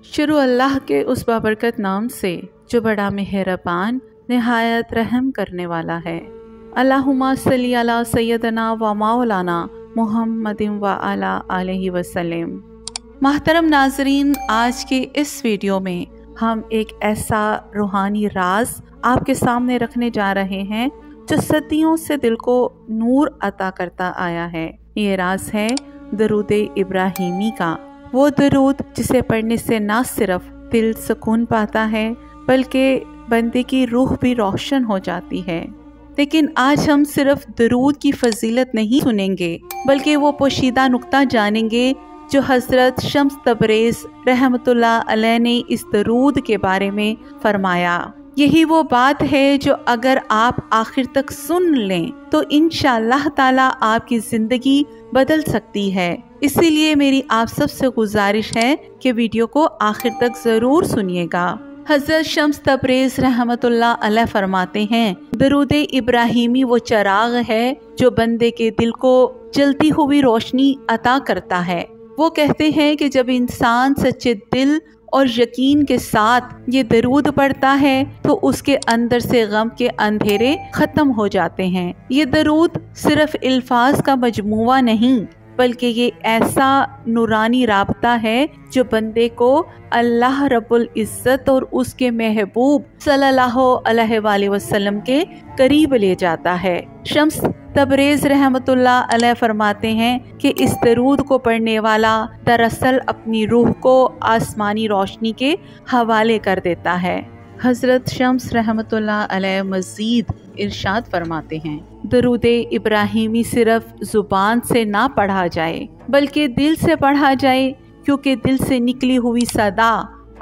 शुरू अल्लाह के उस बाबरकत नाम से जो बड़ा मेहरबान निहायत रहम करने वाला है। अल्लाहुम्मा सल्ली अला सय्यदना व मौलाना मुहम्मदिन व अला आलिहि वसल्लम। मोहतरम नाजरीन, आज के इस वीडियो में हम एक ऐसा रूहानी राज आपके सामने रखने जा रहे हैं जो सदियों से दिल को नूर अता करता आया है। ये राज है दरूद इब्राहिमी का, वो दरूद जिसे पढ़ने से न सिर्फ दिल सुकून पाता है बल्कि बंदे की रूह भी रोशन हो जाती है। लेकिन आज हम सिर्फ दरूद की फजीलत नहीं सुनेंगे बल्कि वो पोशीदा नुक्ता जानेंगे जो हज़रत शम्स तबरेज़ रहमतुल्लाह अलैह ने इस दरूद के बारे में फरमाया। यही वो बात है जो अगर आप आखिर तक सुन लें तो इंशाअल्लाह ताला आपकी ज़िंदगी बदल सकती है। इसीलिए मेरी आप सबसे गुजारिश है कि वीडियो को आखिर तक ज़रूर सुनिएगा। हज़रत शम्स तबरेज़ रहमतुल्लाह अलैह फरमाते हैं, दरूद इब्राहिमी वो चिराग है जो बंदे के दिल को जलती हुई रोशनी अता करता है। वो कहते हैं कि जब इंसान सच्चे दिल और यकीन के साथ ये दरूद पढ़ता है तो उसके अंदर से गम के अंधेरे ख़त्म हो जाते हैं। ये दरूद सिर्फ अल्फाज का मजमुआ नहीं बल्कि ये ऐसा नूरानी राबता है जो बंदे को अल्लाह रब्बुल इज़्ज़त और उसके महबूब सल्लल्लाहु अलैहि वसल्लम के करीब ले जाता है। शम्स तबरेज़ रहमतुल्लाह अलैह फरमाते हैं कि इस दरूद को पढ़ने वाला दरअसल अपनी रूह को आसमानी रोशनी के हवाले कर देता है। हज़रत शम्स रहमतुल्लाह अलैह मज़ीद इरशाद फरमाते हैं, दरूद इब्राहिमी सिर्फ ज़ुबान से ना पढ़ा जाए बल्कि दिल से पढ़ा जाए, क्योंकि दिल से निकली हुई सदा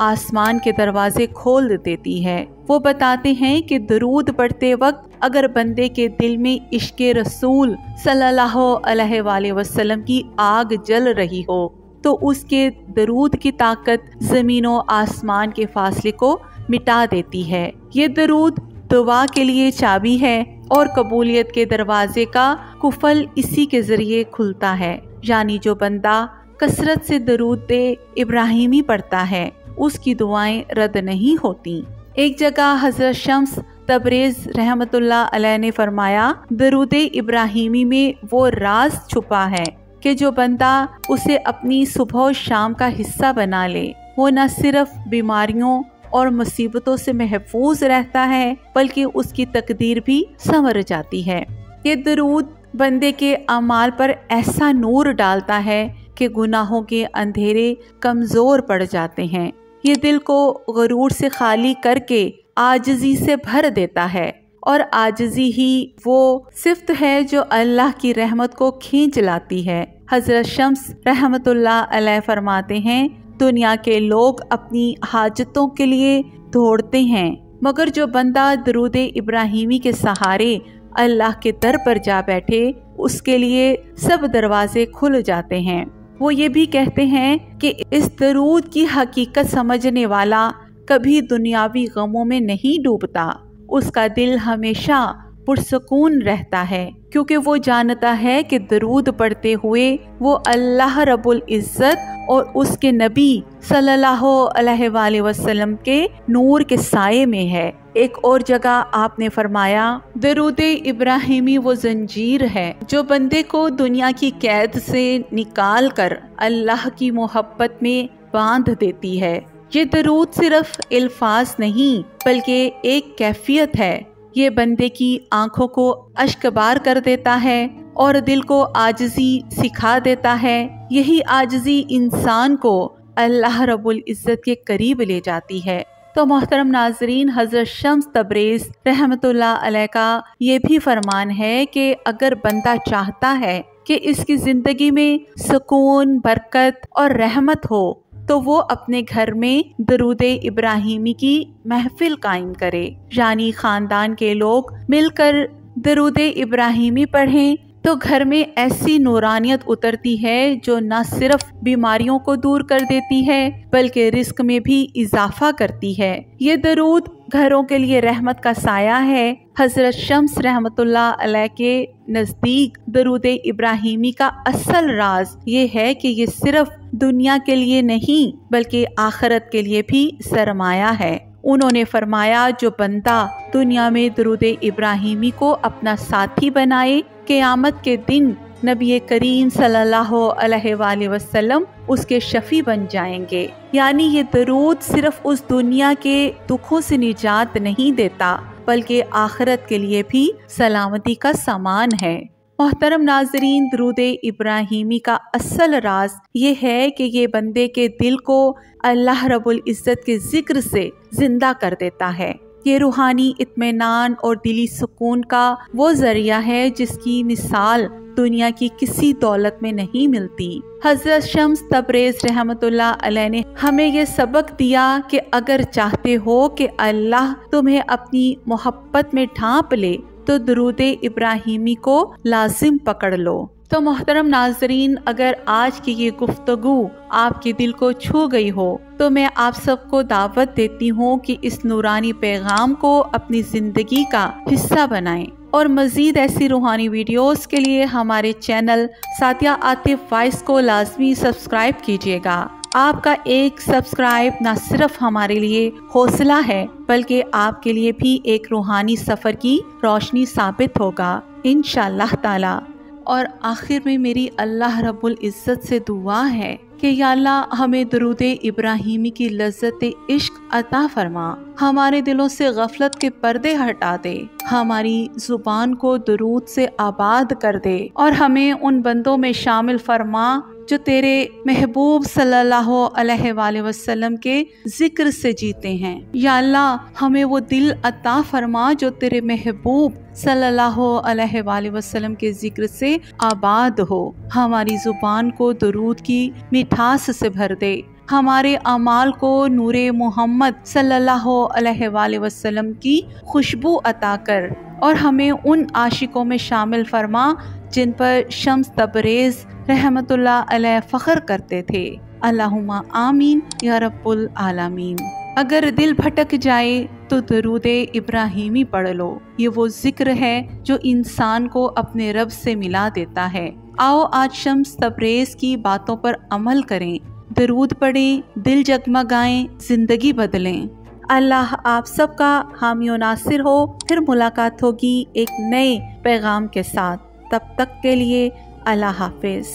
आसमान के दरवाजे खोल देती है। वो बताते हैं कि दरूद पढ़ते वक्त अगर बंदे के दिल में इश्क़े रसूल सल्लल्लाहु अलैहि वसल्लम की आग जल रही हो तो उसके दरूद की ताकत ज़मीन और आसमान के फासले को मिटा देती है। ये दरूद दुआ के लिए चाबी है और कबूलियत के दरवाजे का कुफल इसी के ज़रिए खुलता है। यानी जो बंदा कसरत से दरूद इब्राहिमी पढ़ता है उसकी दुआएं रद्द नहीं होती। एक जगह हज़रत शम्स तबरेज़ रहमतुल्लाह अलैह ने फरमाया, दरूद इब्राहिमी में वो राज छुपा है कि जो बंदा उसे अपनी सुबह शाम का हिस्सा बना ले वो न सिर्फ बीमारियों और मुसीबतों से महफूज रहता है बल्कि उसकी तकदीर भी संवर जाती है। ये दरूद बंदे के अमाल पर ऐसा नूर डालता है कि गुनाहों के अंधेरे कमज़ोर पड़ जाते हैं। ये दिल को गरूर से खाली करके आजिज़ी से भर देता है और आजिज़ी ही वो सिफ्त है जो अल्लाह की रहमत को खींच लाती है। हज़रत शम्स रहमतुल्लाह अलैह फरमाते हैं, दुनिया के लोग अपनी हाजतों के लिए दौड़ते हैं मगर जो बंदा दरूद इब्राहिमी के सहारे अल्लाह के दर पर जा बैठे उसके लिए सब दरवाजे खुल जाते हैं। वो ये भी कहते हैं कि इस दरूद की हकीकत समझने वाला कभी दुनियावी गमों में नहीं डूबता, उसका दिल हमेशा पुरसुकून रहता है क्योंकि वो जानता है कि दरूद पढ़ते हुए वो अल्लाह रब्बुल इज़्ज़त और उसके नबी सल्लल्लाहु अलैहि वसल्लम के नूर के साये में है। एक और जगह आपने फरमाया, दरूद इब्राहिमी वो जंजीर है जो बंदे को दुनिया की कैद से निकाल कर अल्लाह की मोहब्बत में बांध देती है। ये दरूद सिर्फ अल्फाज नहीं बल्कि एक कैफियत है। ये बंदे की आंखों को अश्कबार कर देता है और दिल को आजिज़ी सिखा देता है। यही आजिज़ी इंसान को अल्लाह रब्बुल इज़्ज़त के करीब ले जाती है। तो मोहतरम नाजरीन, हज़रत शम्स तबरेज़ रहमतुल्लाह अलैह का ये भी फरमान है कि अगर बंदा चाहता है कि इसकी ज़िंदगी में सुकून, बरकत और रहमत हो तो वो अपने घर में दरूद इब्राहिमी की महफिल कायम करे, यानी ख़ानदान के लोग मिलकर दरूद इब्राहिमी पढ़ें तो घर में ऐसी नूरानियत उतरती है जो न सिर्फ बीमारियों को दूर कर देती है बल्कि रिस्क में भी इजाफा करती है। ये दरूद घरों के लिए रहमत का साया है। हजरत शम्स रहमतुल्लाह अलैह के नज़दीक दरूद इब्राहिमी का असल राज ये है कि ये सिर्फ दुनिया के लिए नहीं बल्कि आखिरत के लिए भी सरमाया है। उन्होंने फरमाया, जो बंदा दुनिया में दरूद इब्राहिमी को अपना साथी बनाए, क़यामत के दिन नबी करीम सल्लल्लाहु अलैहि वसल्लम उसके शफी बन जाएंगे। यानी ये दरूद सिर्फ उस दुनिया के दुखों से निजात नहीं देता बल्कि आखिरत के लिए भी सलामती का सामान है। मोहतरम नाजरीन, दरूद इब्राहिमी का असल राज ये है कि ये बंदे के दिल को अल्लाह रब्बुल इज़्ज़त के जिक्र से जिंदा कर देता है। ये रूहानी इत्मीनान और दिली सुकून का वो जरिया है जिसकी मिसाल दुनिया की किसी दौलत में नहीं मिलती। हजरत शम्स तबरेज रहमतुल्लाह अलैह ने हमें ये सबक दिया कि अगर चाहते हो कि अल्लाह तुम्हें अपनी मोहब्बत में ढांप ले तो दरूद इब्राहिमी को लाजिम पकड़ लो। तो मोहतरम नाजरीन, अगर आज की ये गुफ्तगू आपके दिल को छू गई हो तो मैं आप सबको दावत देती हूँ कि इस नूरानी पैगाम को अपनी जिंदगी का हिस्सा बनाएं और मज़ीद ऐसी रूहानी वीडियोस के लिए हमारे चैनल सातिया आतिफ वॉइस को लाजमी सब्सक्राइब कीजिएगा। आपका एक सब्सक्राइब न सिर्फ हमारे लिए हौसला है बल्कि आपके लिए भी एक रूहानी सफ़र की रोशनी साबित होगा इंशाअल्लाह ताला। और आखिर में मेरी अल्लाह रब्बुल इज़्ज़त से दुआ है कि या अल्लाह हमें दरूद इब्राहिमी की लज्जत इश्क अता फरमा, हमारे दिलों से गफलत के पर्दे हटा दे, हमारी जुबान को दरूद से आबाद कर दे और हमें उन बंदों में शामिल फरमा जो तेरे महबूब सल्लल्लाहु अलैहि वसल्लम के जिक्र से जीते हैं। या अल्लाह हमें वो दिल अता फरमा जो तेरे महबूब सल्लल्लाहु अलैहि वसल्लम के जिक्र से आबाद हो, हमारी जुबान को दरूद की मिठास से भर दे, हमारे अमाल को नूरे मोहम्मद सल्लल्लाहु अलैहि वसल्लम की खुशबू अता कर और हमें उन आशिकों में शामिल फरमा जिन पर शम्स तबरेज रहमतुल्लाह अलैह फ़ख्र करते थे। अल्लाहुम्मा आमीन या रब्बुल आलमीन। अगर दिल भटक जाए तो दरूद इब्राहिमी पढ़ लो। ये वो जिक्र है जो इंसान को अपने रब से मिला देता है। आओ आज शम्स तबरेज की बातों पर अमल करें, दरूद पढ़ें, दिल जगमगाएं, जिंदगी बदलें। अल्लाह आप सबका हामी और नासिर हो। फिर मुलाकात होगी एक नए पैगाम के साथ। तब तक के लिए अल्लाह हाफिज़।